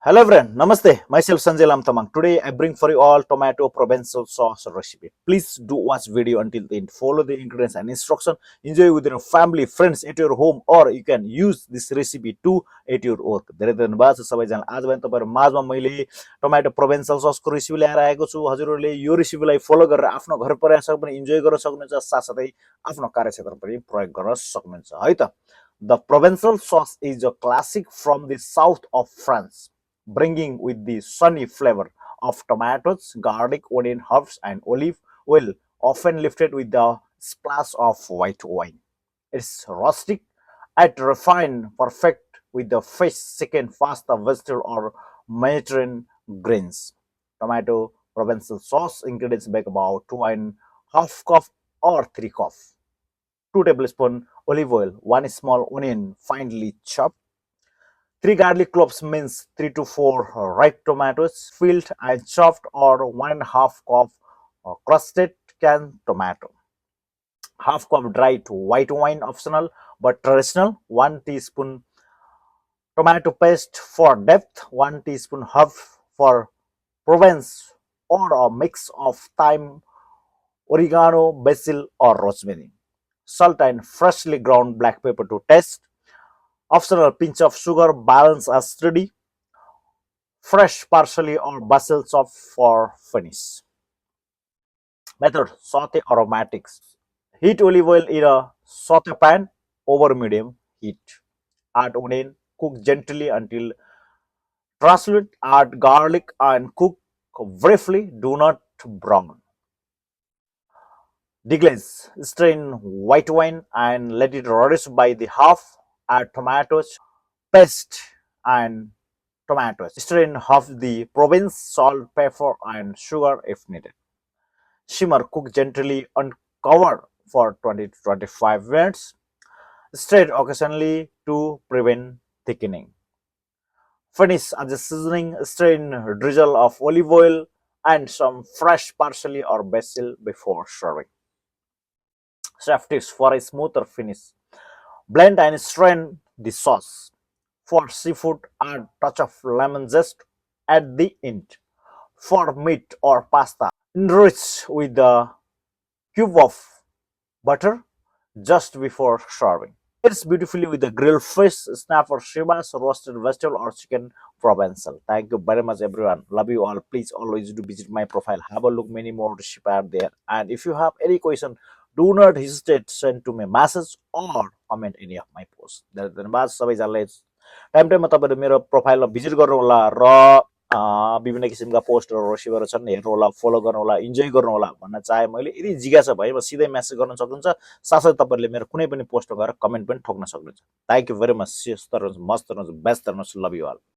Hello everyone, Namaste. Myself Sanjay Lamtamang. Today I bring for you all tomato Provençal sauce recipe. Please do watch video until the end. Follow the ingredients and instruction. Enjoy with your family, friends at your home, or you can use this recipe to at your work. धेरै धन्यवाद छ सबैजना. आज भने तपाईहरु माझमा मैले tomato प्रोभेन्सल ससको recipe ल्याएर आएको छु. हजुरहरुले यो रेसिपीलाई फलो गरेर आफ्नो घर परिवारसँग पनि इन्जोय गर्न सक्नुहुन्छ, साथसाथै आफ्नो कार्यक्षेत्रमा पनि प्रयोग गर्न सक्नुहुन्छ. है त. The Provençal sauce is a classic from the south of France, bringing with the sunny flavor of tomatoes, garlic, onion, herbs, and olive oil, often lifted with a splash of white wine. It's rustic, yet refined, perfect with the fish, chicken, pasta, vegetable, or Mediterranean grains. Tomato Provençal sauce ingredients make about 2.5 cup or 3 cup. 2 tablespoons olive oil, 1 small onion finely chopped, 3 garlic cloves minced, 3 to 4 ripe tomatoes, peeled and chopped, or 1.5 cup crusted canned tomato. Half cup dried white wine, optional but traditional. 1 teaspoon tomato paste for depth. 1 teaspoon herb for Provence, or a mix of thyme, oregano, basil, or rosemary. Salt and freshly ground black pepper to taste. Optional pinch of sugar, balance acidity. Fresh parsley or basil chopped for finish. Method: Sauté Aromatics. Heat olive oil in a sauté pan over medium heat. Add onion, cook gently until translucent. Add garlic and cook briefly, do not brown. Deglaze. Strain white wine and let it reduce by the half. Add tomatoes, paste, and tomatoes. Strain half the Provence, salt, pepper, and sugar if needed. Simmer, cook gently uncovered for 20 to 25 minutes. Stir occasionally to prevent thickening. Finish as a seasoning. Strain drizzle of olive oil and some fresh parsley or basil before serving. Chef tips for a smoother finish: blend and strain the sauce. For seafood, add touch of lemon zest at the end. For meat or pasta, enrich with a cube of butter just before serving. It's beautifully with the grilled fish, snapper, shibas, roasted vegetable, or chicken Provençal. Thank you very much, everyone. Love you all. Please always do visit my profile. Have a look. Many more recipes are there. And if you have any question, do not hesitate to send to me message or comment any of my posts. धन्यवाद सबैजनालाई. Time टाइममा तपाईहरु मेरो प्रोफाइलमा visit गर्नु होला र विभिन्न किसिमका पोस्टहरु रेसिपीहरु छन्, हेर्नु होला, फलो गर्नु होला, इन्जोय गर्नु होला भन्न चाहे मैले. यदि जिज्ञासा भए म सिधै मेसेज गर्न सक्नुहुन्छ. साथसाथै तपाईहरुले मेरो कुनै पनि पोस्टमा गएर कमेन्ट पनि ठोक्न सक्नुहुन्छ. Thank you very much. स्वस्थ रहनुहोस्, मस्त रहनुहोस्, व्यस्त रहनुहोस्. लभ यु अल.